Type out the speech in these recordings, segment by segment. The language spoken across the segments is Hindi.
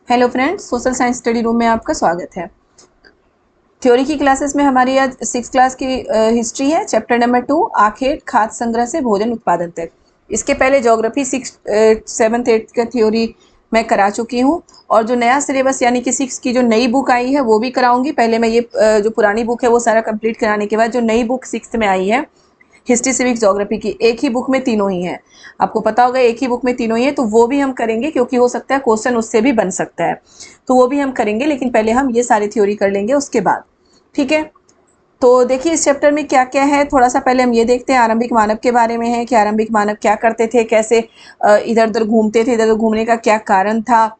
Hello friends, social science study room में आपका स्वागत है। थ्योरी की क्लासेस में हमारी आज 6th क्लास की हिस्ट्री है। चैप्टर नंबर 2 आखेट खाद्य संग्रह से भोजन उत्पादन तक। इसके पहले ज्योग्राफी 7th 8th का थ्योरी मैं करा चुकी हूँ और जो नया सिलेबस यानी कि 6 की जो नई बुक आई है वो भी कराऊंगी। पहले मैं ये जो पुरानी बुक है वो सारा कंप्लीट कराने के बाद जो नई बुक 6th में आई है हिस्ट्री सिविक्स ज्योग्राफी की, एक ही बुक में तीनों ही हैं। आपको पता होगा एक ही बुक में तीनों ही है, तो वो भी हम करेंगे क्योंकि हो सकता है क्वेश्चन उससे भी बन सकता है, तो वो भी हम करेंगे। लेकिन पहले हम ये सारी थ्योरी कर लेंगे उसके बाद, ठीक है। तो देखिए इस चैप्टर में क्या क्या है, थोड़ा सा पहले हम ये देखते हैं। आरंभिक मानव के बारे में है कि आरंभिक मानव क्या करते थे, कैसे इधर उधर घूमते थे, इधर उधर घूमने का क्या कारण था,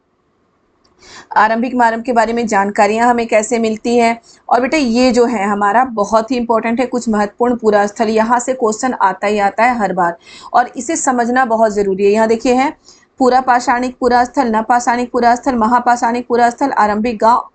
आरंभिक मानव के बारे में जानकारियां हमें कैसे मिलती हैं। और बेटा ये जो है हमारा बहुत ही इंपॉर्टेंट है, कुछ महत्वपूर्ण पुरा स्थल, यहाँ से क्वेश्चन आता ही आता है हर बार और इसे समझना बहुत जरूरी है। यहाँ देखिए है पूरा पाषाणिक पुरा स्थल, नपाषाणिक पुरा स्थल, महापाषाणिक पुरा स्थल, आरंभिक गांव,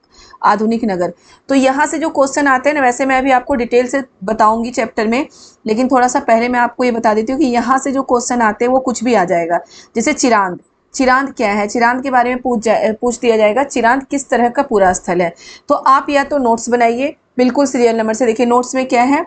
आधुनिक नगर। तो यहाँ से जो क्वेश्चन आते हैं ना, वैसे मैं अभी आपको डिटेल से बताऊंगी चैप्टर में, लेकिन थोड़ा सा पहले मैं आपको ये बता देती हूँ कि यहाँ से जो क्वेश्चन आते हैं वो कुछ भी आ जाएगा। जैसे चिरांद, चिरांद क्या है, चिरांद के बारे में पूछ दिया जाएगा, चिरांद किस तरह का पूरा स्थल है। तो आप या तो नोट्स बनाइए बिल्कुल सीरियल नंबर से। देखिए नोट्स में क्या है,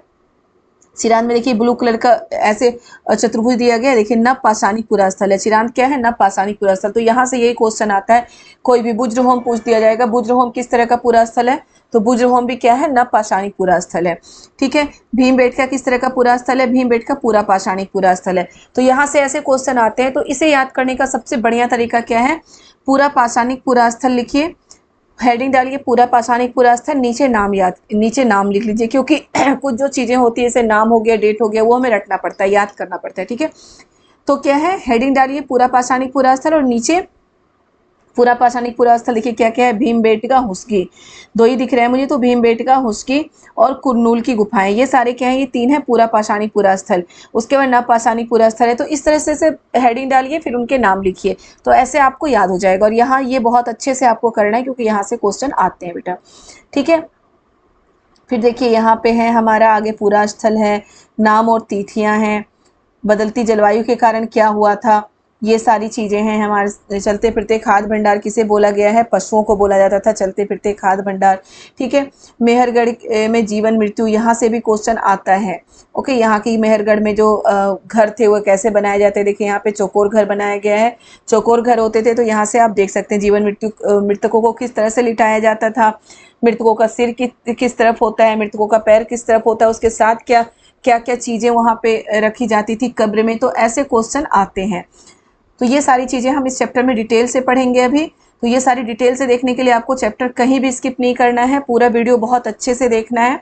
चिरांद में देखिए ब्लू कलर का ऐसे चतुर्भुज दिया गया है। देखिए नव पाषाणिक पुरा स्थल है, चिरांद क्या है, नव पाषाणिक पुरा स्थल। तो यहाँ से यही क्वेश्चन आता है। कोई भी बुज्रहोम पूछ दिया जाएगा, बुज्रहोम किस तरह का पुरा स्थल है, तो बुज्रहोम भी क्या है, नव पाषाणिक पुरा स्थल है, ठीक है। भीमबेटका किस तरह का पुरा स्थल है, भीमबेटका पूरा पाषाणिक पुरा स्थल है। तो यहाँ से ऐसे क्वेश्चन आते हैं, तो इसे याद करने का सबसे बढ़िया तरीका क्या है, पूरा पाषाणिक पुरा स्थल लिखिए, हेडिंग डालिए पूरा पाषाणिक पुरा स्थल, नीचे नाम लिख लीजिए, क्योंकि कुछ जो चीजें होती है जैसे नाम हो गया, डेट हो गया, वो हमें रटना पड़ता है, याद करना पड़ता है, ठीक है। तो क्या है, हेडिंग डालिए पूरा पाषाणिक पुरा स्थल और नीचे पूरा पाषाणिक पुरा स्थल देखिए क्या क्या है, भीमबेटका, हुस्की, दो ही दिख रहे हैं मुझे, तो भीमबेटका, हुस्की और कुरनूल की गुफाएं, ये सारे क्या है, ये तीन है पूरा पाषाणिक पुरा स्थल। उसके बाद नव पाषाणिक पुरा स्थल है। तो इस तरह से हेडिंग डालिए, फिर उनके नाम लिखिए, तो ऐसे आपको याद हो जाएगा। और यहाँ ये बहुत अच्छे से आपको करना है क्योंकि यहाँ से क्वेश्चन आते हैं बेटा, ठीक है। फिर देखिए यहाँ पे है हमारा आगे पूरा स्थल है, नाम और तिथियां हैं, बदलती जलवायु के कारण क्या हुआ था, ये सारी चीजें हैं हमारे। चलते फिरते खाद्य भंडार किसे बोला गया है, पशुओं को बोला जाता था चलते फिरते खाद्य भंडार, ठीक है। मेहरगढ़ में जीवन मृत्यु, यहाँ से भी क्वेश्चन आता है। ओके, यहाँ की मेहरगढ़ में जो घर थे वो कैसे बनाए जाते हैं, देखिए यहाँ पे चौकोर घर बनाया गया है, चौकोर घर होते थे। तो यहाँ से आप देख सकते हैं जीवन मृत्यु मृतकों को किस तरह से लिटाया जाता था, मृतकों का सिर किस तरफ होता है, मृतकों का पैर किस तरफ होता है, उसके साथ क्या क्या क्या चीजें वहां पे रखी जाती थी कब्र में। तो ऐसे क्वेश्चन आते हैं। तो ये सारी चीजें हम इस चैप्टर में डिटेल से पढ़ेंगे अभी। तो ये सारी डिटेल से देखने के लिए आपको चैप्टर कहीं भी स्किप नहीं करना है, पूरा वीडियो बहुत अच्छे से देखना है,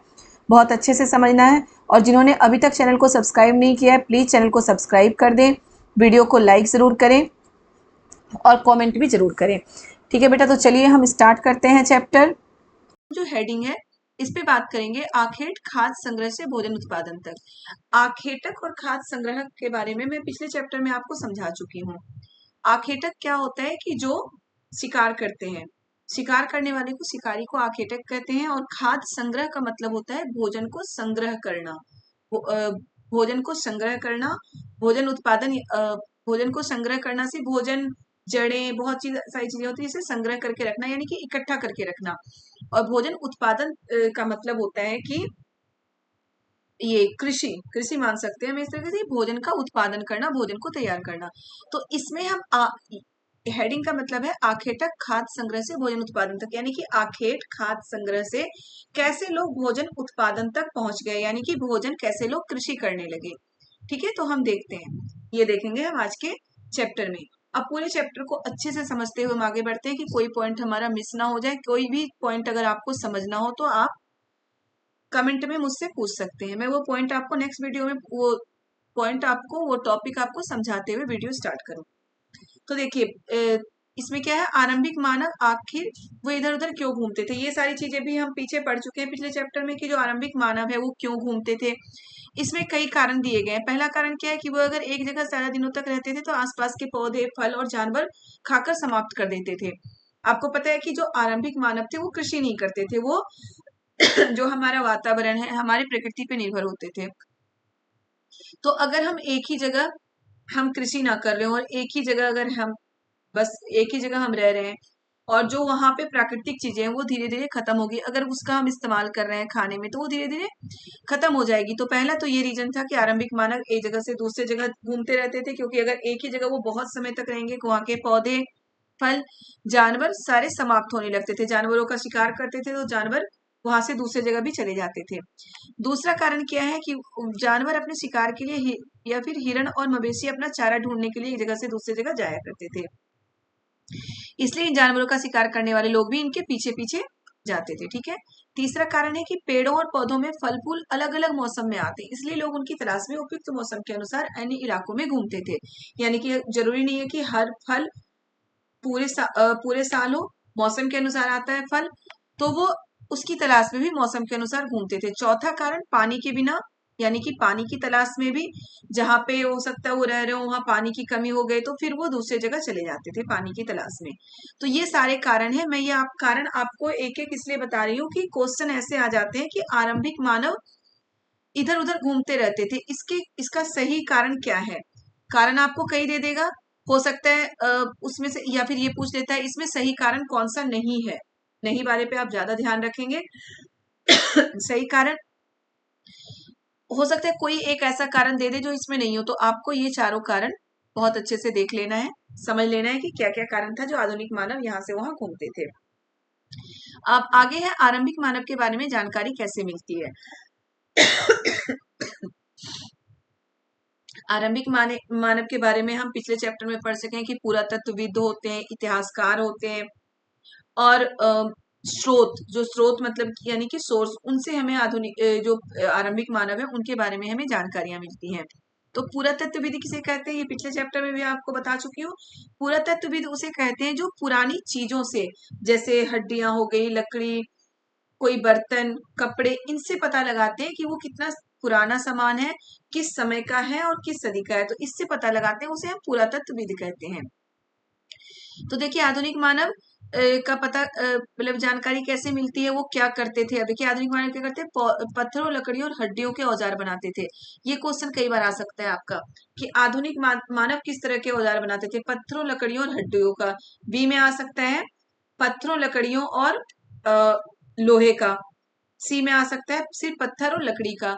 बहुत अच्छे से समझना है। और जिन्होंने अभी तक चैनल को सब्सक्राइब नहीं किया है, प्लीज चैनल को सब्सक्राइब कर दें, वीडियो को लाइक जरूर करें और कॉमेंट भी जरूर करें, ठीक है बेटा। तो चलिए हम स्टार्ट करते हैं चैप्टर। जो हेडिंग है इस पे बात करेंगे, आखेट खाद्य संग्रह से भोजन उत्पादन तक। आखेटक और खाद्य संग्रह के बारे में मैं पिछले चैप्टर में आपको समझा चुकी हूँ। आखेटक क्या होता है कि जो शिकार करते हैं, शिकार करने वाले को शिकारी को आखेटक कहते हैं। और खाद्य संग्रह का मतलब होता है भोजन को संग्रह करना, भोजन को संग्रह करना, भोजन उत्पादन, भोजन को संग्रह करना से भोजन, जड़ें, बहुत चीज सारी चीजें होती है, इसे संग्रह करके रखना यानी कि इकट्ठा करके रखना। और भोजन उत्पादन का मतलब होता है कि ये कृषि, कृषि मान सकते हैं हम इस तरीके से, भोजन का उत्पादन करना, भोजन को तैयार करना। तो इसमें हम हेडिंग का मतलब है आखेटक खाद्य संग्रह से भोजन उत्पादन तक, यानी कि आखेट खाद्य संग्रह से कैसे लोग भोजन उत्पादन तक पहुंच गए, यानी कि भोजन कैसे लोग कृषि करने लगे, ठीक है। तो हम देखते हैं, ये देखेंगे हम आज के चैप्टर में। अब पूरे चैप्टर को अच्छे से समझते हुए हम आगे बढ़ते हैं कि कोई पॉइंट हमारा मिस ना हो जाए। कोई भी पॉइंट अगर आपको समझना हो तो आप कमेंट में मुझसे पूछ सकते हैं, मैं वो पॉइंट आपको नेक्स्ट वीडियो में, वो टॉपिक आपको समझाते हुए वीडियो स्टार्ट करूँ। तो देखिए इसमें क्या है, आरंभिक मानव आखिर वो इधर उधर क्यों घूमते थे, ये सारी चीजें भी हम पीछे पढ़ चुके हैं पिछले चैप्टर में कि जो आरंभिक मानव है वो क्यों घूमते थे। इसमें कई कारण दिए गए हैं। पहला कारण क्या है कि वो अगर एक जगह ज्यादा दिनों तक रहते थे तो आसपास के पौधे, फल और जानवर खाकर समाप्त कर देते थे। आपको पता है कि जो आरंभिक मानव थे वो कृषि नहीं करते थे, वो जो हमारा वातावरण है, हमारी प्रकृति पे निर्भर होते थे। तो अगर हम एक ही जगह हम कृषि ना कर रहे हो और एक ही जगह अगर हम बस एक ही जगह हम रह रहे हैं, और जो वहां पे प्राकृतिक चीजें हैं वो धीरे धीरे खत्म होगी। अगर उसका हम इस्तेमाल कर रहे हैं खाने में तो वो धीरे धीरे खत्म हो जाएगी। तो पहला तो ये रीजन था कि आरंभिक मानव एक जगह से दूसरे जगह घूमते रहते थे, क्योंकि अगर एक ही जगह वो बहुत समय तक रहेंगे वहां के पौधे, फल, जानवर सारे समाप्त होने लगते थे। जानवरों का शिकार करते थे तो जानवर वहां से दूसरे जगह भी चले जाते थे। दूसरा कारण क्या है कि जानवर अपने शिकार के लिए या फिर हिरण और मवेशी अपना चारा ढूंढने के लिए एक जगह से दूसरी जगह जाया करते थे, इसलिए इन जानवरों का शिकार करने वाले लोग भी इनके पीछे पीछे जाते थे। ठीक है। तीसरा कारण है कि पेड़ों और पौधों में फल फूल अलग अलग मौसम में आते हैं, इसलिए लोग उनकी तलाश में उपयुक्त मौसम के अनुसार अन्य इलाकों में घूमते थे। यानी कि जरूरी नहीं है कि हर फल पूरे साल हो, मौसम के अनुसार आता है फल, तो वो उसकी तलाश में भी मौसम के अनुसार घूमते थे। चौथा कारण पानी के बिना, यानी कि पानी की तलाश में भी जहां पे हो सकता है वो रह रहे हो वहां पानी की कमी हो गई तो फिर वो दूसरी जगह चले जाते थे पानी की तलाश में। तो ये सारे कारण है। मैं ये कारण आपको एक एक इसलिए बता रही हूँ कि क्वेश्चन ऐसे आ जाते हैं कि आरंभिक मानव इधर उधर घूमते रहते थे, इसका सही कारण क्या है। कारण आपको कई दे देगा, हो सकता है उसमें से, या फिर ये पूछ लेता है इसमें सही कारण कौन सा नहीं है। नहीं वाले पे आप ज्यादा ध्यान रखेंगे। सही कारण हो सकता है कोई एक ऐसा कारण दे दे जो इसमें नहीं हो, तो आपको ये चारों कारण बहुत अच्छे से देख लेना है, समझ लेना है कि क्या क्या कारण था जो आधुनिक मानव यहाँ से वहां घूमते थे। अब आगे है आरंभिक मानव के बारे में जानकारी कैसे मिलती है। आरंभिक मानव के बारे में हम पिछले चैप्टर में पढ़ सके हैं कि पुरातत्वविद होते हैं, इतिहासकार होते हैं, और स्रोत मतलब यानी कि सोर्स, उनसे हमें आधुनिक जो आरंभिक मानव है उनके बारे में हमें जानकारियां मिलती हैं। तो पुरातत्वविद किसे कहते हैं, ये पिछले चैप्टर में भी आपको बता चुकी हूँ। पुरातत्वविद उसे कहते हैं जो पुरानी चीजों से, जैसे हड्डियां हो गई, लकड़ी, कोई बर्तन, कपड़े, इनसे पता लगाते हैं कि वो कितना पुराना सामान है, किस समय का है और किस सदी का है। तो इससे पता लगाते हैं, उसे हम पुरातत्वविद कहते हैं। तो देखिए आधुनिक मानव का पता मतलब जानकारी कैसे मिलती है, वो क्या करते थे। अब देखिए आधुनिक मानव क्या करते हैं, पत्थरों, लकड़ियों और हड्डियों के औजार बनाते थे। ये क्वेश्चन कई बार आ सकता है आपका कि आधुनिक मानव किस तरह के औजार बनाते थे, पत्थरों, लकड़ियों और हड्डियों का। बी में आ सकता है पत्थरों, लकड़ियों और लोहे का। सी में आ सकता है सिर्फ पत्थर और लकड़ी का।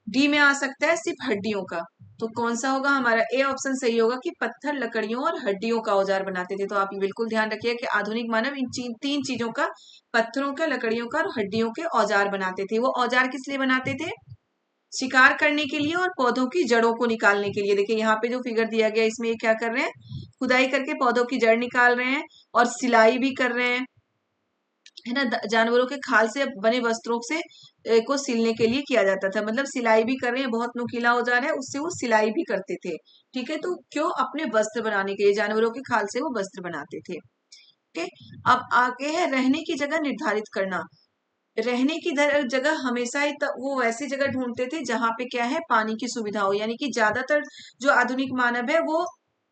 डी में आ सकता है सिर्फ हड्डियों का। तो कौन सा होगा हमारा, ए ऑप्शन सही होगा कि पत्थर, लकड़ियों और हड्डियों का औजार बनाते थे। तो आप ये बिल्कुल ध्यान रखिए कि आधुनिक मानव इन तीन चीजों का, पत्थरों का, लकड़ियों का और हड्डियों के औजार बनाते थे। वो औजार किस लिए बनाते थे, शिकार करने के लिए और पौधों की जड़ों को निकालने के लिए। देखिए यहाँ पे जो फिगर दिया गया इसमें ये क्या कर रहे हैं, खुदाई करके पौधों की जड़ निकाल रहे हैं और सिलाई भी कर रहे हैं, है ना। जानवरों के खाल से बने वस्त्रों से को सिलने के लिए किया जाता था, मतलब सिलाई भी कर रहे हैं, बहुत नुकीला औजार है, उससे वो सिलाई भी करते थे। ठीक है, तो क्यों, अपने वस्त्र बनाने के लिए, जानवरों के खाल से वो वस्त्र बनाते थे। ओके। अब आगे है रहने की जगह निर्धारित करना। रहने की जगह हमेशा ही वो वैसी जगह ढूंढते थे जहां पे क्या है, पानी की सुविधा हो। यानी कि ज्यादातर जो आधुनिक मानव है वो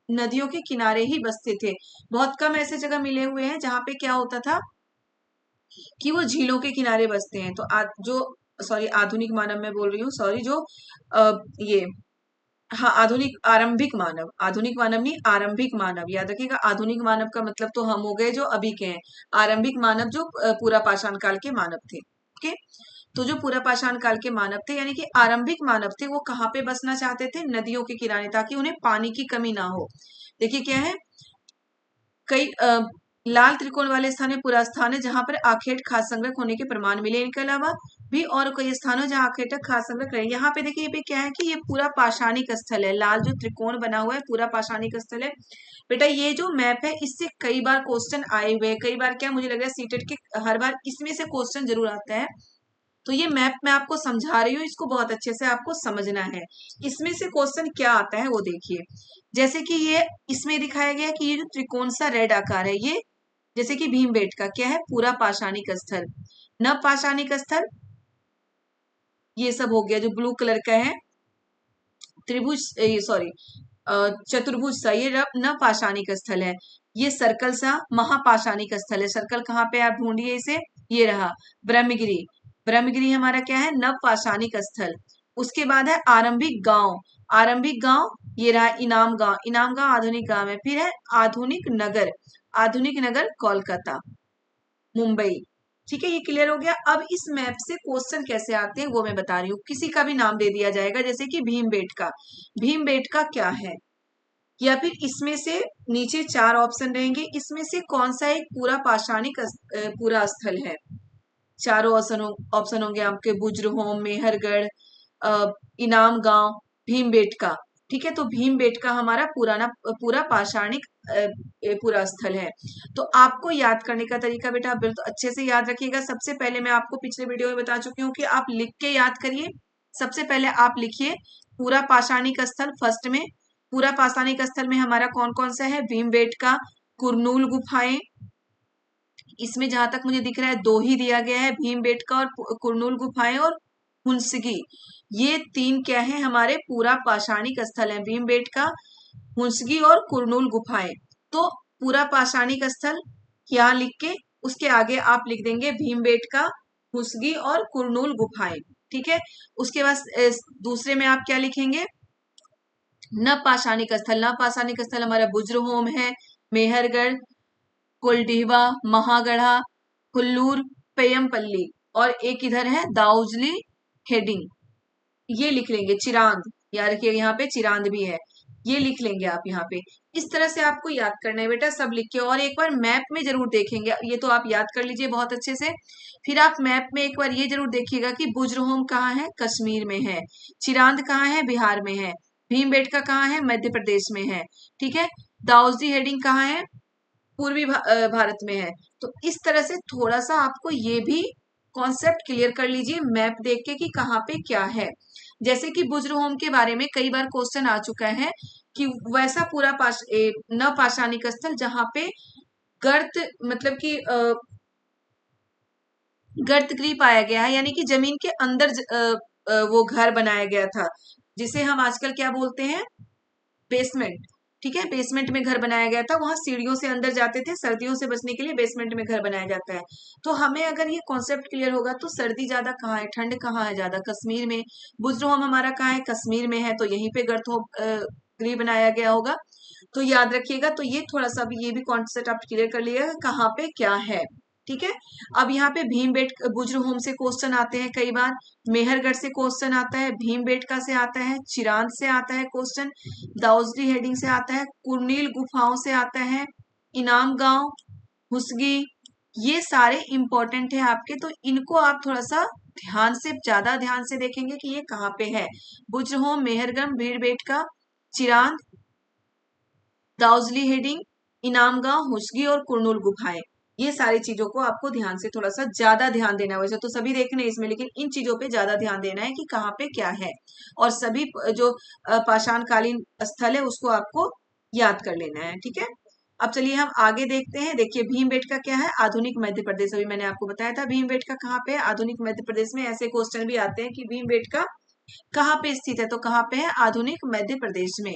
नदियों के किनारे ही बसते थे। बहुत कम ऐसे जगह मिले हुए हैं जहां पे क्या होता था कि वो झीलों के किनारे बसते हैं। तो आधुनिक मानव मैं बोल रही हूँ, सॉरी, जो ये, हाँ, आधुनिक मानव नहीं, आरंभिक मानव, याद रखिएगा। आधुनिक मानव का मतलब तो हम हो गए जो अभी के हैं, आरंभिक मानव जो पूरा पाषाण काल के मानव थे। ओके। तो जो पूरा पाषाण काल के मानव थे, यानी कि आरंभिक मानव थे, वो कहाँ पे बसना चाहते थे, नदियों के किनारे, ताकि उन्हें पानी की कमी ना हो। देखिए क्या है, कई लाल त्रिकोण वाले स्थान में पूरा स्थान है जहां पर आखेट खाद्य संग्रह होने के प्रमाण मिले। इनके अलावा भी और कई स्थान है जहां आखेटक खाद्य संग्रह करें। यहाँ पे देखिए, ये पे क्या है कि ये पूरा पाषाणिक स्थल है, लाल जो त्रिकोण बना हुआ है पूरा पाषाणिक स्थल है। बेटा ये जो मैप है इससे कई बार क्वेश्चन आए हुए हैं, कई बार क्या, मुझे लग रहा है सीटेट के हर बार इसमें से क्वेश्चन जरूर आता है। तो ये मैप मैं आपको समझा रही हूँ, इसको बहुत अच्छे से आपको समझना है। इसमें से क्वेश्चन क्या आता है वो देखिए। जैसे कि ये इसमें दिखाया गया है कि ये जो त्रिकोण सा रेड आकार है, ये जैसे कि भीमबेटका क्या है, पूरा पाषाणिक स्थल। नव पाषाणिक स्थल ये सब हो गया जो ब्लू कलर का है, त्रिभुज, सॉरी, चतुर्भुज सा, ये नव पाषाणिक स्थल है। ये सर्कल सा महापाषाणिक स्थल है। सर्कल कहाँ पे, आप ढूंढिए इसे, ये रहा ब्रह्मगिरी। ब्रह्मगिरी हमारा क्या है, नव पाषाणिक स्थल। उसके बाद है आरंभिक गांव। आरंभिक गांव ये रहा इनाम गांव, इनाम गांव आधुनिक गांव है। फिर है आधुनिक नगर, आधुनिक नगर कोलकाता, मुंबई। ठीक है, ये क्लियर हो गया। अब इस मैप से क्वेश्चन कैसे आते हैं वो मैं बता रही हूँ। किसी का भी नाम दे दिया जाएगा, जैसे कि भीमबेटका। भीमबेटका क्या है, या फिर इसमें से नीचे 4 ऑप्शन रहेंगे, इसमें से कौन सा एक पूरा पाषाणिक पूरा स्थल है। चारों ऑप्शन होंगे आपके, बुज्रहोम, मेहरगढ़, इनाम गांव, भीमबेटका। ठीक है, तो भीमबेटका हमारा पूरा पाषाणिक पूरा स्थल है। तो आपको याद करने का तरीका बेटा आप तो अच्छे से याद रखिएगा। सबसे पहले मैं आपको पिछले वीडियो में बता चुकी हूँ कि आप लिख के याद करिए। सबसे पहले आप लिखिए पूरा पाषाणिक स्थल फर्स्ट में। पूरा पाषाणिक स्थल में हमारा कौन कौन सा है, भीमबेटका, कुरनूल गुफाएं, इसमें जहां तक मुझे दिख रहा है 2 ही दिया गया है, भीमबेटका और कुरनूल गुफाएं और हुंसगी। ये 3 क्या है, हमारे पूरा पाषाणिक स्थल है, भीमबेटका, हुंसगी और कुरनूल गुफाएं। तो पूरा पाषाणिक स्थल यहाँ लिख के उसके आगे आप लिख देंगे भीमबेटका, हुंसगी और कुरनूल गुफाएं। ठीक है, उसके बाद दूसरे में आप क्या लिखेंगे, नवपाषाणिक स्थल। नवपाषाणिक स्थल हमारा बुज्रहोम है, मेहरगढ़, कोल्डिवा, महागढ़ा, कुल्लूर, पेयमपल्ली, और एक इधर है दाउजली हेडिंग, ये लिख लेंगे। चिरांद, याद रखिए यहाँ पे चिरांद भी है, ये लिख लेंगे आप यहाँ पे। इस तरह से आपको याद करना है बेटा, सब लिख के। और एक बार मैप में जरूर देखेंगे, ये तो आप याद कर लीजिए बहुत अच्छे से। फिर आप मैप में एक बार ये जरूर देखिएगा कि बुज्रहोम कहाँ है, कश्मीर में है। चिरांद कहाँ है, बिहार में है। भीमबेटका कहाँ है, मध्य प्रदेश में है। ठीक है, दाउजली हेडिंग कहाँ है, पूर्वी भारत में है। तो इस तरह से थोड़ा सा आपको ये भी कॉन्सेप्ट क्लियर कर लीजिए मैप देख के कि कहाँ पे क्या है। जैसे कि बुज्रहोम के बारे में कई बार क्वेश्चन आ चुका है कि वैसा पूरा न पाषाणिक स्थल जहाँ पे गर्त, मतलब कि गर्त गृह पाया गया है, यानी कि जमीन के अंदर वो घर बनाया गया था, जिसे हम आजकल क्या बोलते हैं, बेसमेंट। ठीक है, बेसमेंट में घर बनाया गया था, वहां सीढ़ियों से अंदर जाते थे, सर्दियों से बचने के लिए बेसमेंट में घर बनाया जाता है। तो हमें अगर ये कॉन्सेप्ट क्लियर होगा तो सर्दी ज्यादा कहाँ है, ठंड कहाँ है ज्यादा, कश्मीर में। बुज्रहोम हमारा कहाँ है, कश्मीर में है, तो यहीं पे गृह बनाया गया होगा। तो याद रखिएगा। तो ये थोड़ा सा भी ये भी कॉन्सेप्ट आप क्लियर कर लिएगा कहाँ पे क्या है। ठीक है, अब यहाँ पे बुज्रहोम से क्वेश्चन आते हैं कई बार, मेहरगढ़ से क्वेश्चन आता है, भीमबेटका से आता है, चिरांद से आता है क्वेश्चन, दाउजली हेडिंग से आता है, कुर्नील गुफाओं से आता है, इनाम गांव, हुसगी, ये सारे इंपॉर्टेंट है आपके। तो इनको आप थोड़ा सा ध्यान से, ज्यादा ध्यान से देखेंगे कि ये कहाँ पे है। बुज्रहोम, मेहरगढ़, भीमबेटका, चिरांद, दाउजली हेडिंग, इनाम गांव, हुसगी और कुरनूल गुफाएं, ये सारी चीजों को आपको ध्यान से थोड़ा सा ज्यादा ध्यान देना है। वैसे तो सभी देखने इसमें, लेकिन इन चीजों पे ज्यादा ध्यान देना है कि कहाँ पे क्या है। और सभी जो पाषाण कालीन स्थल है उसको आपको याद कर लेना है। ठीक है, अब चलिए हम आगे देखते हैं। देखिए भीमबेटका क्या है, आधुनिक मध्य प्रदेश। अभी मैंने आपको बताया था भीमबेटका कहाँ पे है, आधुनिक मध्य प्रदेश में। ऐसे क्वेश्चन भी आते हैं कि भीमबेटका कहाँ पे स्थित है, तो कहाँ पे है, आधुनिक मध्य प्रदेश में।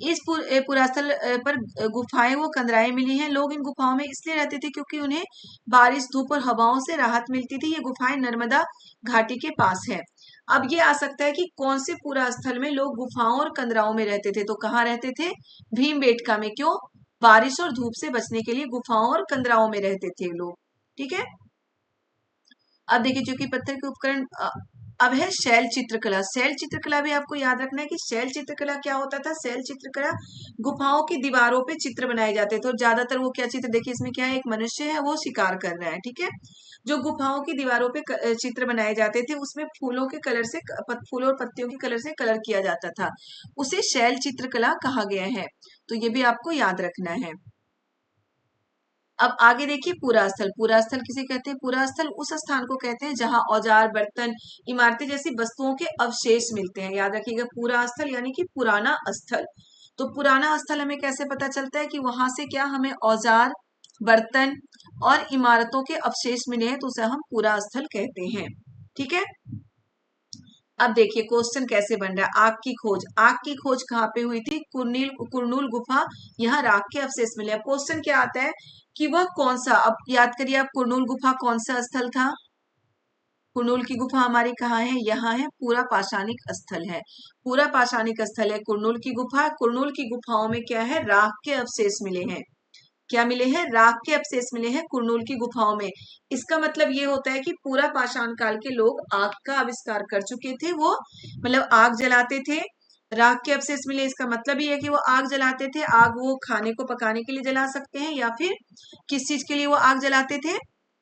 इस पुरास्थल पर गुफाएं वो कंदराएं मिली हैं। लोग इन गुफाओं में इसलिए रहते थे क्योंकि उन्हें बारिश, धूप और हवाओं से राहत मिलती थी। ये गुफाएं नर्मदा घाटी के पास है। अब ये आ सकता है कि कौन से पुरास्थल में लोग गुफाओं और कंदराओं में रहते थे, तो कहाँ रहते थे, भीमबेटका में। क्यों, बारिश और धूप से बचने के लिए गुफाओं और कंदराओं में रहते थे लोग। ठीक है, अब देखिए चूंकि पत्थर के उपकरण, अब है शैल चित्रकला। शैल चित्रकला भी आपको याद रखना है कि शैल चित्रकला क्या होता था। शैल चित्रकला गुफाओं की दीवारों पे चित्र बनाए जाते थे, और ज्यादातर वो क्या चित्र, देखिए इसमें क्या है, एक मनुष्य है वो शिकार कर रहा है। ठीक है, जो गुफाओं की दीवारों पे चित्र बनाए जाते थे उसमें फूलों के कलर से, फूलों और पत्तियों के कलर से कलर किया जाता था, उसे शैल चित्रकला कहा गया है। तो ये भी आपको याद रखना है। अब आगे देखिए पूरा स्थल। पूरा स्थल किसे कहते हैं, पूरा स्थल उस स्थान को कहते हैं जहां औजार, बर्तन, इमारतें जैसी वस्तुओं के अवशेष मिलते हैं। याद रखिएगा, पूरा स्थल यानी कि पुराना स्थल। तो पुराना स्थल हमें कैसे पता चलता है कि वहां से क्या हमें औजार, बर्तन और इमारतों के अवशेष मिले हैं, तो उसे हम पूरा स्थल कहते हैं। ठीक है, अब देखिए क्वेश्चन कैसे बन रहा है। आग की खोज, आग की खोज कहाँ पे हुई थी, कुरनूल गुफा, यहाँ राख के अवशेष मिले। अब क्वेश्चन क्या आता है कि वह कौन सा, अब याद करिए आप, कुरनूल गुफा कौन सा स्थल था, कुरनूल की गुफा हमारी कहाँ है, यहाँ है, पूरा पाषाणिक स्थल है। पूरा पाषाणिक स्थल है कुरनूल की गुफा। कुरनूल की गुफाओं में क्या है, राख के अवशेष मिले हैं। क्या मिले हैं? राख के अवशेष मिले हैं कुरनूल की गुफाओं में। इसका मतलब ये होता है कि पूरा पाषाण काल के लोग आग का आविष्कार कर चुके थे, वो मतलब आग जलाते थे। राख के अवशेष मिले, इसका मतलब ये है कि वो आग जलाते थे। आग वो खाने को पकाने के लिए जला सकते हैं या फिर किस चीज के लिए वो आग जलाते थे?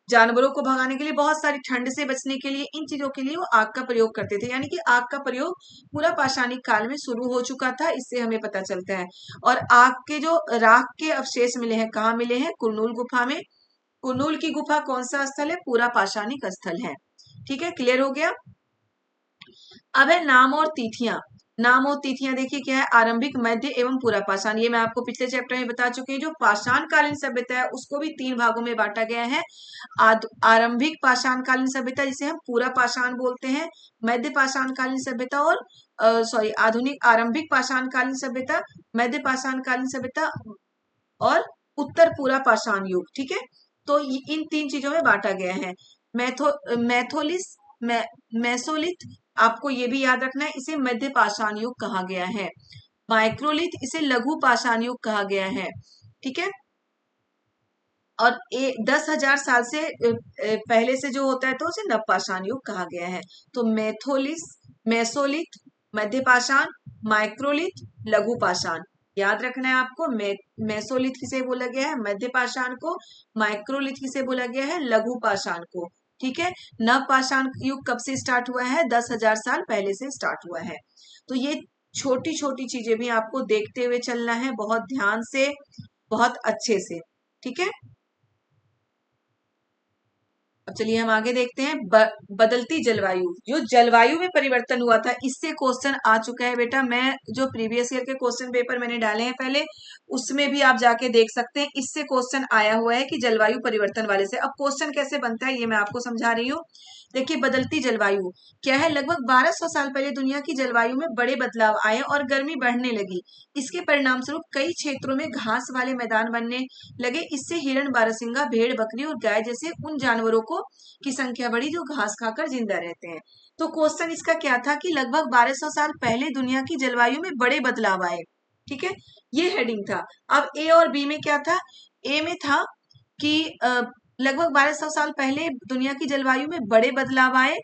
जानवरों को भगाने के लिए, बहुत सारी ठंड से बचने के लिए, इन चीजों के लिए वो आग का प्रयोग करते थे। यानी कि आग का प्रयोग पूरा पाषाणिक काल में शुरू हो चुका था, इससे हमें पता चलता है। और आग के जो राख के अवशेष मिले हैं, कहाँ मिले हैं? कुरनूल गुफा में। कुरनूल की गुफा कौन सा स्थल है? पूरा पाषाणिक स्थल है। ठीक है, क्लियर हो गया। अब है नाम और तिथियां। नाम और तिथियां देखिए क्या है? आरंभिक, मध्य एवं पूरा पाषाण। ये मैं आपको पिछले चैप्टर में बता चुकी हूँ। जो पाषाण कालीन सभ्यता है उसको भी 3 भागों में बांटा गया है। आरंभिक पाषाण कालीन सभ्यता जिसे हम पूरा पाषाण बोलते हैं, मध्य पाषाण कालीन सभ्यता और आधुनिक आरंभिक पाषाण कालीन सभ्यता, मध्य पाषाण कालीन सभ्यता और उत्तर पूरा पाषाण युग। ठीक है, तो इन 3 चीजों में बांटा गया है। मैथोलिस, मेसोलिथ, आपको ये भी याद रखना है, इसे मध्य पाषाण युग कहा गया है। माइक्रोलिथ, इसे लघु पाषाण युग कहा गया है। ठीक है, और 10,000 साल से पहले से जो होता है तो उसे नवपाषाण युग कहा गया है। तो मेथोलिस, मेसोलिथ, मध्य पाषाण, माइक्रोलिथ, लघु पाषाण, याद रखना है आपको। मेसोलिथ किसे बोला गया है? मध्य पाषाण को। माइक्रोलिथ किसे बोला गया है? लघु पाषाण को। ठीक है, नवपाषाण युग कब से स्टार्ट हुआ है? 10,000 साल पहले से स्टार्ट हुआ है। तो ये छोटी छोटी चीजें भी आपको देखते हुए चलना है, बहुत ध्यान से, बहुत अच्छे से। ठीक है, अब चलिए हम आगे देखते हैं। बदलती जलवायु, जो जलवायु में परिवर्तन हुआ था, इससे क्वेश्चन आ चुका है बेटा। मैं जो प्रीवियस ईयर के क्वेश्चन पेपर मैंने डाले हैं पहले, उसमें भी आप जाके देख सकते हैं। इससे क्वेश्चन आया हुआ है कि जलवायु परिवर्तन वाले से। अब क्वेश्चन कैसे बनता है ये मैं आपको समझा रही हूँ। देखिए, बदलती जलवायु क्या है? लगभग 1200 साल पहले दुनिया की जलवायु में बड़े बदलाव आए और गर्मी बढ़ने लगी। इसके परिणाम स्वरूप कई क्षेत्रों में घास वाले मैदान बनने लगे। इससे हिरण, बारहसिंगा, भेड़, बकरी और गाय जैसे उन जानवरों को की संख्या बढ़ी जो घास खाकर जिंदा रहते हैं। तो क्वेश्चन इसका क्या था कि लगभग 1200 साल पहले दुनिया की जलवायु में बड़े बदलाव आए। ठीक है, ये हेडिंग था। अब ए और बी में क्या था? ए में था कि लगभग 1200 साल पहले दुनिया की जलवायु में बड़े बदलाव आए।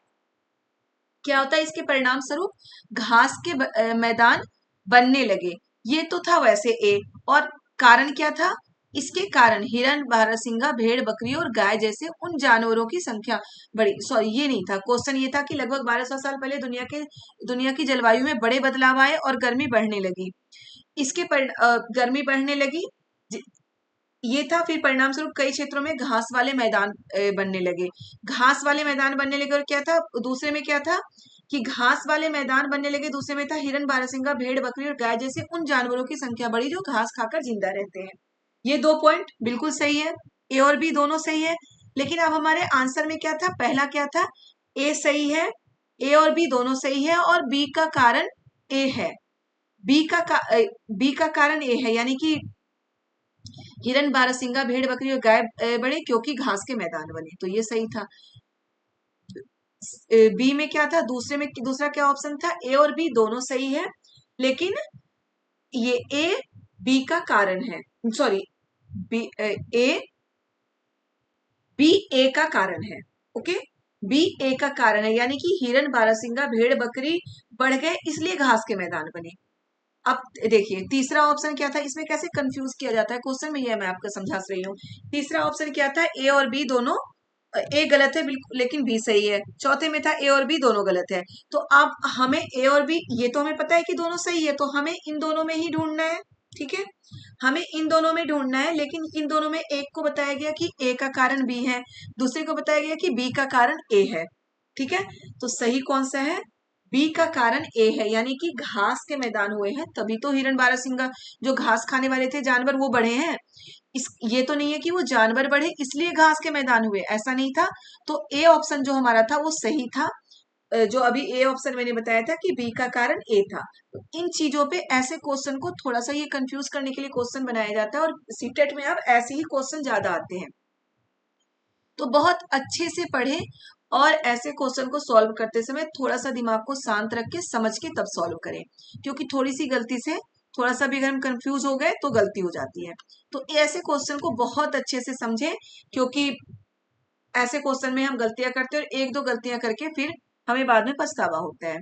क्या होता है? इसके परिणाम स्वरूप घास के मैदान बनने लगे। ये तो था वैसे ए। और कारण क्या था? इसके कारण हिरण, बारहसिंगा, भेड़, बकरी और गाय जैसे उन जानवरों की संख्या बढ़ी। सॉरी, ये नहीं था क्वेश्चन। ये था कि लगभग 1200 साल पहले दुनिया की जलवायु में बड़े बदलाव आए और गर्मी बढ़ने लगी। गर्मी बढ़ने लगी, ये था। फिर परिणाम स्वरूप कई क्षेत्रों में घास वाले मैदान बनने लगे। घास वाले मैदान बनने लगे। और क्या था दूसरे में? क्या था कि घास वाले मैदान बनने लगे। दूसरे में था हिरण, बारहसिंगा, भेड़, बकरी और गाय जैसे उन जानवरों की संख्या बढ़ी जो घास खाकर जिंदा रहते हैं। ये 2 पॉइंट बिल्कुल सही है, ए और बी दोनों सही है। लेकिन अब हमारे आंसर में क्या था? पहला क्या था? ए सही है, ए और बी दोनों सही है, और बी का कारण ए है। बी का कारण ए है, यानी कि हिरण, बारहसिंगा, भेड़, बकरी और गाय बढ़े क्योंकि घास के मैदान बने। तो ये सही था। बी में क्या था? दूसरा क्या ऑप्शन था? ए और बी दोनों सही है, लेकिन ये ए बी का कारण है। सॉरी, बी ए का कारण है। ओके, बी ए का कारण है, यानी कि हिरण, बारहसिंगा, भेड़, बकरी बढ़ गए इसलिए घास के मैदान बने। अब देखिए तीसरा ऑप्शन क्या था? इसमें कैसे कंफ्यूज किया जाता है क्वेश्चन में, यह मैं आपको समझा रही हूँ। तीसरा ऑप्शन क्या था? ए और बी दोनों, ए गलत है बिल्कुल लेकिन बी सही है। चौथे में था ए और बी दोनों गलत है। तो अब हमें ए और बी, ये तो हमें पता है कि दोनों सही है, तो हमें इन दोनों में ही ढूंढना है। ठीक है, हमें इन दोनों में ढूंढना है, लेकिन इन दोनों में एक को बताया गया कि ए का कारण बी है, दूसरे को बताया गया कि बी का कारण ए है। ठीक है, तो सही कौन सा है? बी का कारण ए है, यानी कि घास के मैदान हुए हैं, तभी तो हिरण, बारहसिंगा जो घास खाने वाले थे जानवर वो बढ़े हैं। ये तो नहीं है कि वो जानवर बढ़े इसलिए घास के मैदान हुए, ऐसा नहीं था। तो ए ऑप्शन जो हमारा था वो सही था। जो अभी ए ऑप्शन मैंने बताया था कि बी का कारण ए था। तो इन चीजों पे ऐसे क्वेश्चन को थोड़ा सा ये कंफ्यूज करने के लिए क्वेश्चन बनाया जाता है, और सीटेट में अब ऐसे ही क्वेश्चन ज्यादा आते हैं। तो बहुत अच्छे से पढ़े, और ऐसे क्वेश्चन को सॉल्व करते समय थोड़ा सा दिमाग को शांत रख के समझ के तब सॉल्व करें, क्योंकि थोड़ी सी गलती से थोड़ा सा भी अगर हम कंफ्यूज हो गए तो गलती हो जाती है। तो ऐसे क्वेश्चन को बहुत अच्छे से समझें, क्योंकि ऐसे क्वेश्चन में हम गलतियां करते हैं और एक दो गलतियां करके फिर हमें बाद में पछतावा होता है।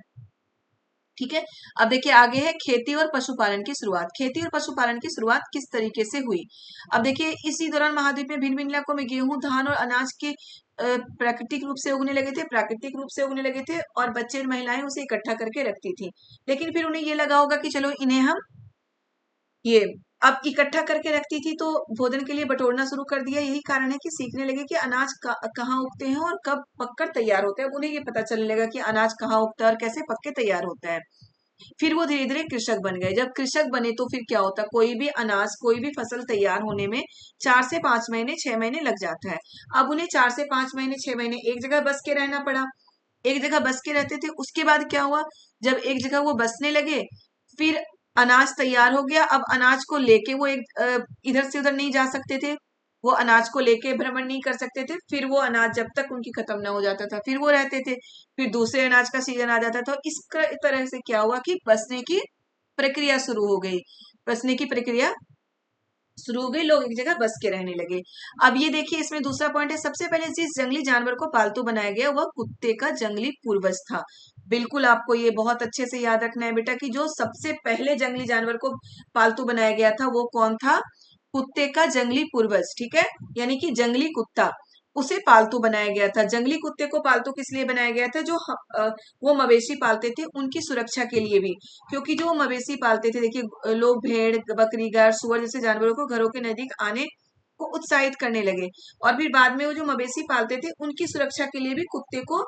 ठीक है, अब देखिए आगे है खेती और पशुपालन की शुरुआत। खेती और पशुपालन की शुरुआत किस तरीके से हुई? अब देखिए इसी दौरान महाद्वीप में भिन्न भिन्न इलाकों में गेहूं, धान और अनाज के प्राकृतिक रूप से उगने लगे थे, प्राकृतिक रूप से उगने लगे थे, और बच्चे और महिलाएं उसे इकट्ठा करके रखती थी। लेकिन फिर उन्हें ये लगा होगा कि चलो इन्हें हम ये अब इकट्ठा करके रखती थी तो भोजन के लिए बटोरना शुरू कर दिया। यही कारण है कि सीखने लगे कि अनाज कहाँ उगते हैं और कब पककर तैयार होते हैं। अब उन्हें ये पता चलने लगा कि अनाज कहाँ उगता है और कैसे पक के तैयार होता है। फिर वो धीरे धीरे कृषक बन गए। जब कृषक बने तो फिर क्या होता है, कोई भी अनाज, कोई भी फसल तैयार होने में 4 से 5 महीने, 6 महीने लग जाता है। अब उन्हें 4 से 5 महीने, 6 महीने एक जगह बस के रहना पड़ा। एक जगह बस के रहते थे, उसके बाद क्या हुआ, जब एक जगह वो बसने लगे, फिर अनाज तैयार हो गया। अब अनाज को लेके वो इधर से उधर नहीं जा सकते थे, वो अनाज को लेके भ्रमण नहीं कर सकते थे। फिर वो अनाज जब तक उनकी खत्म ना हो जाता था फिर वो रहते थे, फिर दूसरे अनाज का सीजन आ जाता था। इस तरह से क्या हुआ कि बसने की प्रक्रिया शुरू हो गई। बसने की प्रक्रिया शुरू हो गई, लोग एक जगह बस के रहने लगे। अब ये देखिए इसमें दूसरा पॉइंट है, सबसे पहले जिस जंगली जानवर को पालतू बनाया गया वह कुत्ते का जंगली पूर्वज था। बिल्कुल आपको ये बहुत अच्छे से याद रखना है बेटा कि जो सबसे पहले जंगली जानवर को पालतू बनाया गया था वो कौन था? कुत्ते का जंगली पूर्वज। ठीक है, यानी कि जंगली कुत्ता, उसे पालतू बनाया गया था। जंगली कुत्ते को पालतू किस लिए बनाया गया था? जो वो मवेशी पालते थे उनकी सुरक्षा के लिए भी, क्योंकि जो मवेशी पालते थे, देखिए लोग भेड़, बकरी, गाय, सुअर जैसे जानवरों को घरों के नजदीक आने को उत्साहित करने लगे, और फिर बाद में वो जो मवेशी पालते थे उनकी सुरक्षा के लिए भी कुत्ते को,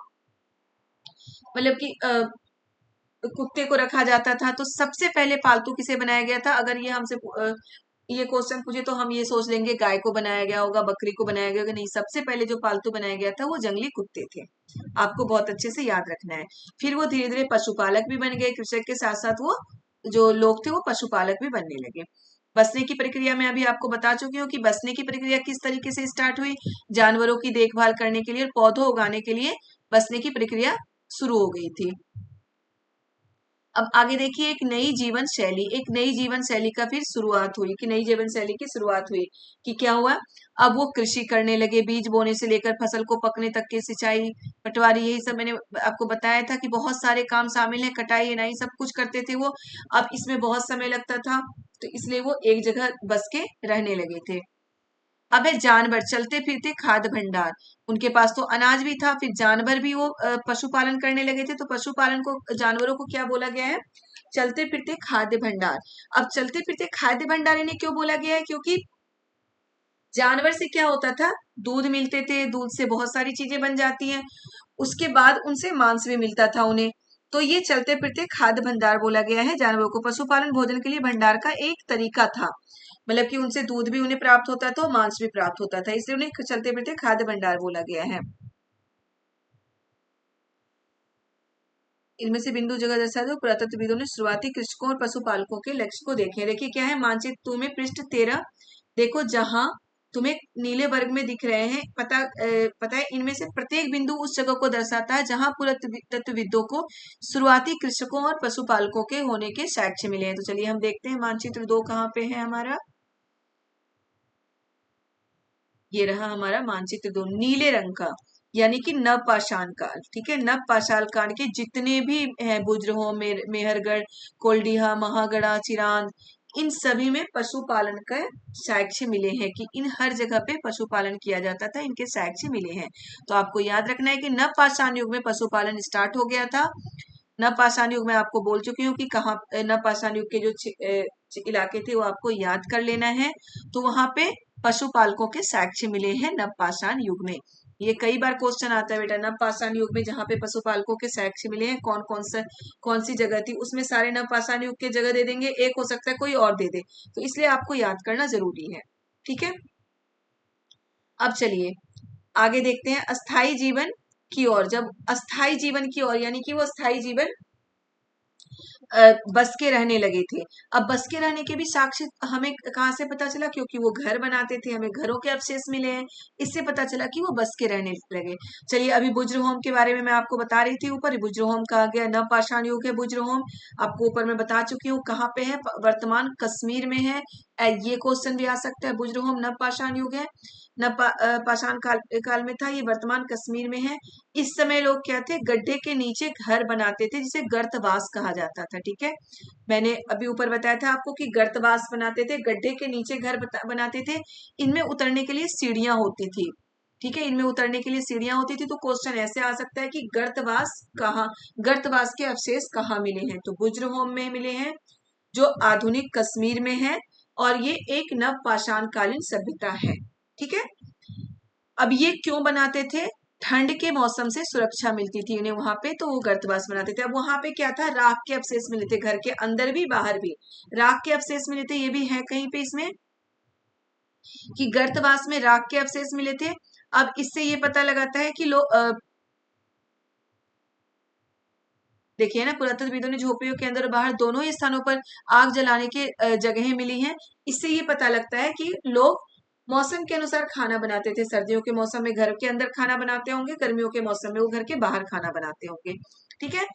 मतलब कि कुत्ते को रखा जाता था। तो सबसे पहले पालतू किसे बनाया गया था? अगर ये हमसे ये क्वेश्चन पूछे तो हम ये सोच लेंगे गाय को बनाया गया होगा, बकरी को बनाया गया होगा। नहीं, सबसे पहले जो पालतू बनाया गया था वो जंगली कुत्ते थे। आपको बहुत अच्छे से याद रखना है। फिर वो धीरे धीरे पशुपालक भी बन गए, कृषक के साथ साथ वो जो लोग थे वो पशुपालक भी बनने लगे। बसने की प्रक्रिया में अभी आपको बता चुकी हूँ कि बसने की प्रक्रिया किस तरीके से स्टार्ट हुई। जानवरों की देखभाल करने के लिए और पौधों उगाने के लिए बसने की प्रक्रिया शुरू हो गई थी। अब आगे देखिए, एक नई जीवन शैली, एक नई जीवन शैली का फिर शुरुआत हुई, कि नई जीवन शैली की शुरुआत हुई कि क्या हुआ, अब वो कृषि करने लगे। बीज बोने से लेकर फसल को पकने तक के सिंचाई, पटवारी, यही सब मैंने आपको बताया था कि बहुत सारे काम शामिल है। कटाई, एनाई सब कुछ करते थे वो। अब इसमें बहुत समय लगता था, तो इसलिए वो एक जगह बस के रहने लगे थे। अब है जानवर, चलते फिरते खाद्य भंडार। उनके पास तो अनाज भी था, फिर जानवर भी वो पशुपालन करने लगे थे। तो पशुपालन को, जानवरों को क्या बोला गया है? चलते फिरते खाद्य भंडार। अब चलते फिरते खाद्य भंडार इन्हें क्यों बोला गया है? क्योंकि जानवर से क्या होता था, दूध मिलते थे, दूध से बहुत सारी चीजें बन जाती हैं, उसके बाद उनसे मांस भी मिलता था उन्हें। तो ये चलते फिरते खाद्य भंडार बोला गया है जानवरों को। पशुपालन भोजन के लिए भंडार का एक तरीका था, मतलब कि उनसे दूध भी उन्हें प्राप्त होता था, मांस भी प्राप्त होता था, इसलिए उन्हें चलते फिरते खाद्य भंडार बोला गया है। इनमें से बिंदु जगह दर्शा दो। पुरातत्वविदों ने शुरुआती कृषकों और पशुपालकों के लक्ष्य को देखे। देखिए क्या है, मानचित्र में पृष्ठ 13 देखो, जहां तुम्हें नीले वर्ग में दिख रहे हैं, पता है इनमें से प्रत्येक बिंदु उस जगह को दर्शाता है जहां पुरातत्वविदों को शुरुआती कृषकों और पशुपालकों के होने के साक्ष्य मिले हैं। तो चलिए हम देखते हैं मानचित्र 2 कहाँ पे है हमारा। ये रहा हमारा मानचित्र 2 नीले रंग का, यानी कि नवपाषाण काल। ठीक है, नवपाषाण काल के जितने भी हैं, बुज्रहो, मेहरगढ़, कोल्डिहा, महागढ़ा, चिरांद, इन सभी में पशुपालन का साक्ष्य मिले हैं, कि इन हर जगह पे पशुपालन किया जाता था, इनके साक्ष्य मिले हैं। तो आपको याद रखना है कि नवपाषाण युग में पशुपालन स्टार्ट हो गया था। नवपाषाण युग में आपको बोल चुकी हूँ कि कहाँ, नवपाषाण युग के जो इलाके थे वो आपको याद कर लेना है। तो वहां पे पशुपालकों के साक्ष्य मिले हैं नवपाषाण युग में। ये कई बार क्वेश्चन आता है बेटा, नवपाषाण युग में जहाँ पे पशुपालकों के साक्ष्य मिले हैं कौन सी जगह थी, उसमें सारे नवपाषाण युग के जगह दे देंगे, एक हो सकता है कोई और दे दे, तो इसलिए आपको याद करना जरूरी है। ठीक है, अब चलिए आगे देखते हैं अस्थाई जीवन की ओर। जब अस्थाई जीवन की ओर, यानी कि वो अस्थाई जीवन बस के रहने लगे थे। अब बस के रहने के भी साक्ष्य हमें कहाँ से पता चला, क्योंकि वो घर बनाते थे, हमें घरों के अवशेष मिले हैं, इससे पता चला कि वो बस के रहने लगे। चलिए अभी बुज्रहोम के बारे में मैं आपको बता रही थी, ऊपर बुज्रहोम कहा गया नवपाषाण युग है बुज्रहोम, आपको ऊपर मैं बता चुकी हूँ कहाँ पे है, वर्तमान कश्मीर में है। ये क्वेश्चन भी आ सकता है, बुज्रहोम नवपाषाण युग है, पाषाण काल में था, ये वर्तमान कश्मीर में है। इस समय लोग क्या थे, गड्ढे के नीचे घर बनाते थे जिसे गर्तवास कहा जाता था। ठीक है, मैंने अभी ऊपर बताया था आपको कि गर्तवास बनाते थे, गड्ढे के नीचे घर बनाते थे। इनमें उतरने के लिए सीढ़ियां होती थी। ठीक है, इनमें उतरने के लिए सीढ़ियां होती थी। तो क्वेश्चन ऐसे आ सकता है कि गर्तवास के अवशेष कहाँ मिले हैं, तो बुज्रहोम में मिले हैं जो आधुनिक कश्मीर में है, और ये एक नवपाषाण कालीन सभ्यता है। ठीक है, अब ये क्यों बनाते थे, ठंड के मौसम से सुरक्षा मिलती थी उन्हें वहां पे, तो वो गर्तवास बनाते थे। अब वहां पे क्या था, राख के अवशेष मिले थे, घर के अंदर भी बाहर भी राख के अवशेष मिले थे। ये भी है कहीं पे इसमें कि गर्तवास में राख के अवशेष मिले थे। अब इससे ये पता लगाता है कि लोग देखिए ना, पुरातत्वविदों ने झोपड़ियों के अंदर और बाहर दोनों ही स्थानों पर आग जलाने के जगहें मिली हैं। इससे ये पता लगता है कि लोग मौसम के अनुसार खाना बनाते थे। सर्दियों के मौसम में घर के अंदर खाना बनाते होंगे, गर्मियों के मौसम में वो घर के बाहर खाना बनाते होंगे। ठीक है,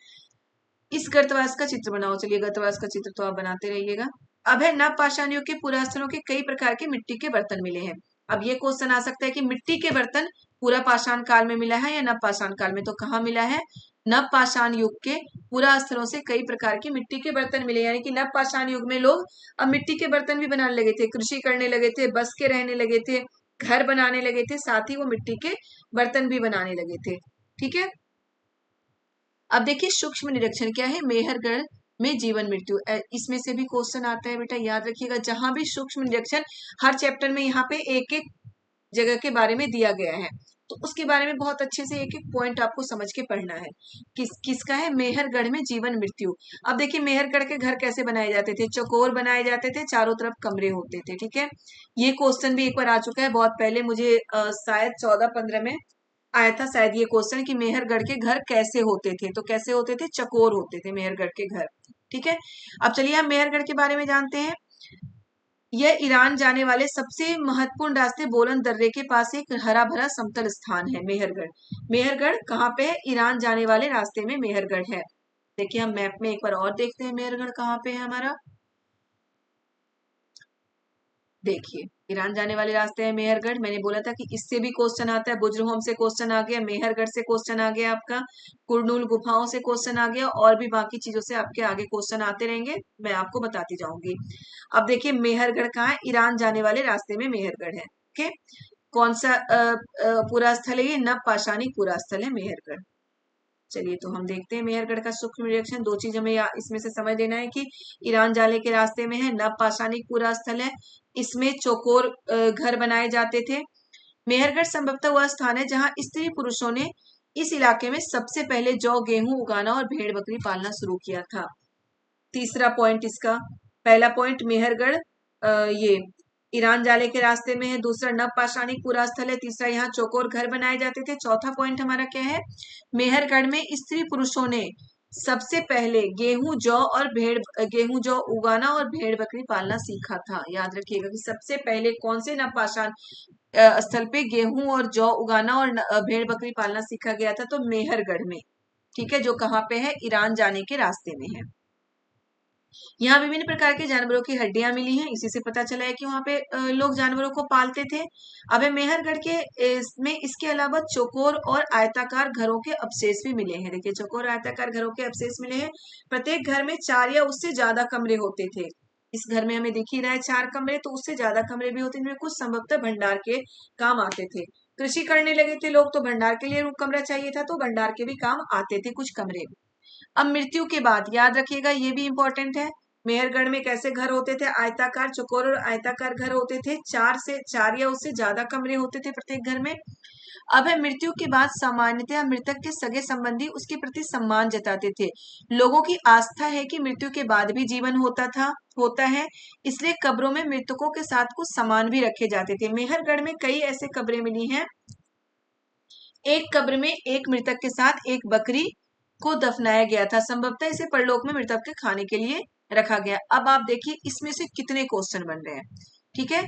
इस गर्तवास का चित्र बनाओ। चलिए गर्तवास का चित्र तो आप बनाते रहिएगा। अब है नवपाषाण युग के पुरास्थलों के कई प्रकार के मिट्टी के बर्तन मिले हैं। अब ये क्वेश्चन आ सकता है कि मिट्टी के बर्तन पूरा पाषाण काल में मिला है या नवपाषाण काल में, तो कहाँ मिला है, नवपाषाण युग के पुरास्थलों से कई प्रकार के मिट्टी के बर्तन मिले। यानी कि नवपाषाण युग में लोग अब मिट्टी के बर्तन भी बनाने लगे थे, कृषि करने लगे थे, बस के रहने लगे थे, घर बनाने लगे थे, साथ ही वो मिट्टी के बर्तन भी बनाने लगे थे। ठीक है, अब देखिए सूक्ष्म निरीक्षण क्या है, मेहरगढ़ में जीवन मृत्यु, इसमें से भी क्वेश्चन आता है बेटा, याद रखिएगा। जहां भी सूक्ष्म निरीक्षण, हर चैप्टर में यहाँ पे एक एक जगह के बारे में दिया गया है, तो उसके बारे में बहुत अच्छे से एक एक पॉइंट आपको समझ के पढ़ना है। किसका है, मेहरगढ़ में जीवन मृत्यु। अब देखिए मेहरगढ़ के घर कैसे बनाए जाते थे, चौकोर बनाए जाते थे, चारों तरफ कमरे होते थे। ठीक है, ये क्वेश्चन भी एक बार आ चुका है बहुत पहले, मुझे शायद 14-15 में आया था शायद ये क्वेश्चन कि मेहरगढ़ के घर कैसे होते थे, तो कैसे होते थे, चकोर होते थे मेहरगढ़ के घर। ठीक है, अब चलिए हम मेहरगढ़ के बारे में जानते हैं। यह ईरान जाने वाले सबसे महत्वपूर्ण रास्ते बोलन दर्रे के पास एक हरा भरा समतल स्थान है मेहरगढ़। मेहरगढ़ कहाँ पे है, ईरान जाने वाले रास्ते में मेहरगढ़ है। देखिए हम मैप में एक बार और देखते हैं मेहरगढ़ कहाँ पे है हमारा। देखिए ईरान जाने वाले रास्ते हैं मेहरगढ़, मैंने बोला था कि इससे भी क्वेश्चन आता है, बुजरहोम से क्वेश्चन आ गया, मेहरगढ़ से क्वेश्चन आ गया, आपका कुरनूल गुफाओं से क्वेश्चन आ गया, और भी बाकी चीजों से आपके आगे क्वेश्चन आते रहेंगे, मैं आपको बताती जाऊंगी। अब देखिए मेहरगढ़ कहाँ है, ईरान जाने वाले रास्ते में मेहरगढ़ है। ओके, कौन सा पूरा स्थल है, ये नवपाषाणी पूरा स्थल है मेहरगढ़। चलिए तो हम देखते हैं मेहरगढ़ का सूक्ष्म निरीक्षण। दो चीज हमें इसमें से समझ लेना है कि ईरान जाने के रास्ते में है, नवपाषाणिक पूरा स्थल है, इसमें चौकोर घर बनाए जाते थे। मेहरगढ़ संभवतः वह स्थान है जहां स्त्री पुरुषों ने इस इलाके में सबसे पहले जौ गेहूं उगाना और भेड़ बकरी पालना शुरू किया था। तीसरा पॉइंट इसका, पहला पॉइंट मेहरगढ़ ये ईरान जाने के रास्ते में है, दूसरा नवपाषाणिक पूरा स्थल है, तीसरा यहाँ चौकोर घर बनाए जाते थे, चौथा पॉइंट हमारा क्या है, मेहरगढ़ में स्त्री पुरुषों ने सबसे पहले गेहूं जौ उगाना और भेड़ बकरी पालना सीखा था। याद रखिएगा कि सबसे पहले कौन से नवपाषाण स्थल पे गेहूं और जौ उगाना और भेड़ बकरी पालना सीखा गया था, तो मेहरगढ़ में। ठीक है, जो कहाँ पे है, ईरान जाने के रास्ते में है। यहाँ विभिन्न प्रकार के जानवरों की हड्डियां मिली हैं, इसी से पता चला है कि वहां पे लोग जानवरों को पालते थे। अब मेहरगढ़ के इसमें इसके अलावा चौकोर और आयताकार घरों के अवशेष भी मिले हैं। देखिए चौकोर आयताकार घरों के अवशेष मिले हैं, प्रत्येक घर में 4 या उससे ज्यादा कमरे होते थे। इस घर में हमें दिख ही रहा है 4 कमरे, तो उससे ज्यादा कमरे भी होते थे, कुछ संभवतः भंडार के काम आते थे। कृषि करने लगे थे लोग, तो भंडार के लिए कमरा चाहिए था, तो भंडार के भी काम आते थे कुछ कमरे। अब मृत्यु के बाद याद रखिएगा, ये भी इंपॉर्टेंट है, मेहरगढ़ में कैसे घर होते थे, आयताकार, चौकोर और आयताकार घर होते थे, 4 या उससे ज्यादा कमरे होते थे प्रत्येक घर में। अब है मृत्यु के बाद सामान्यतः मृतक के सगे संबंधी उसके प्रति सम्मान जताते थे। लोगों की आस्था है कि मृत्यु के बाद भी जीवन होता है, इसलिए कब्रों में मृतकों के साथ कुछ सामान भी रखे जाते थे। मेहरगढ़ में कई ऐसे कब्रें मिली हैं, एक कब्र में एक मृतक के साथ एक बकरी, को दफनाया गया था, संभवतः इसे परलोक में मृतक के खाने के लिए रखा गया। अब आप देखिए इसमें से कितने क्वेश्चन बन रहे हैं, ठीक है।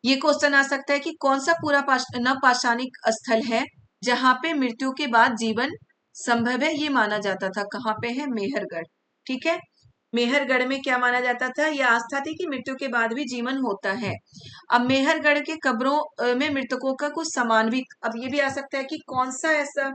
ये क्वेश्चन आ सकता है कि कौन सा पूरा नवपाषाणिक स्थल है जहां पे मृत्यु के बाद जीवन संभव है, ये माना जाता था। कहाँ पे है? मेहरगढ़, ठीक है। मेहरगढ़ में क्या माना जाता था? यह आस्था थी कि मृत्यु के बाद भी जीवन होता है। अब मेहरगढ़ के कब्रों में मृतकों का कुछ सामान भी, अब ये भी आ सकता है कि कौन सा ऐसा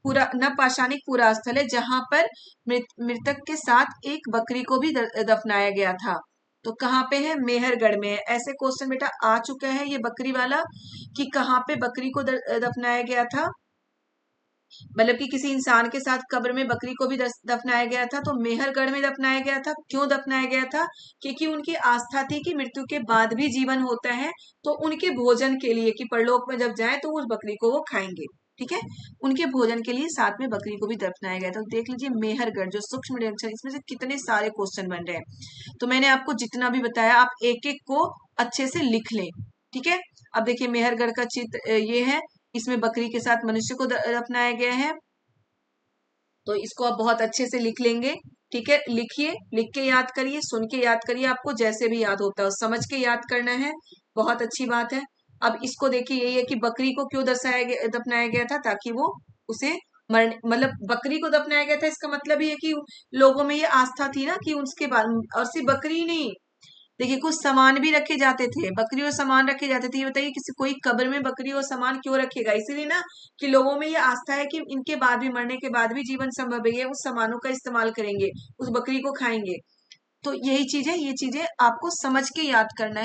पूरा नवपाषाणिक पूरा स्थल है जहां पर मृतक के साथ एक बकरी को भी दफनाया गया था। तो कहाँ पे है? मेहरगढ़ में है। ऐसे क्वेश्चन बेटा आ चुका है ये बकरी वाला, कि कहाँ पे बकरी को दफनाया गया था, मतलब कि किसी इंसान के साथ कब्र में बकरी को भी दफनाया गया था। तो मेहरगढ़ में दफनाया गया था। क्यों दफनाया गया था? क्योंकि उनकी आस्था थी कि मृत्यु के बाद भी जीवन होता है, तो उनके भोजन के लिए, कि परलोक में जब जाए तो उस बकरी को वो खाएंगे, ठीक है। उनके भोजन के लिए साथ में बकरी को भी दफनाया गया था। तो देख लीजिए मेहरगढ़ जो सूक्ष्म निरीक्षण, इसमें से कितने सारे क्वेश्चन बन रहे हैं। तो मैंने आपको जितना भी बताया आप एक एक को अच्छे से लिख लें, ठीक है। अब देखिए मेहरगढ़ का चित्र ये है, इसमें बकरी के साथ मनुष्य को दफनाया गया है। तो इसको आप बहुत अच्छे से लिख लेंगे, ठीक है। लिखिए, लिख के याद करिए, सुन के याद करिए, आपको जैसे भी याद होता है समझ के याद करना है, बहुत अच्छी बात है। अब इसको देखिए, यही है कि बकरी को क्यों दफनाया गया था, ताकि वो उसे मतलब बकरी को दफनाया गया था, इसका मतलब ये है कि लोगों में ये आस्था थी ना कि उसके बाद, और सिर्फ बकरी नहीं, देखिए कुछ सामान भी रखे जाते थे, बकरी और सामान रखे जाते थे। ये बताइए किसी कोई कब्र में बकरी और सामान क्यों रखेगा? इसीलिए ना कि लोगों में ये आस्था है कि इनके बाद भी, मरने के बाद भी जीवन संभव है, ये उस सामानों का इस्तेमाल करेंगे, उस बकरी को खाएंगे। तो यही चीज है, ये चीजें आपको समझ के याद करना है।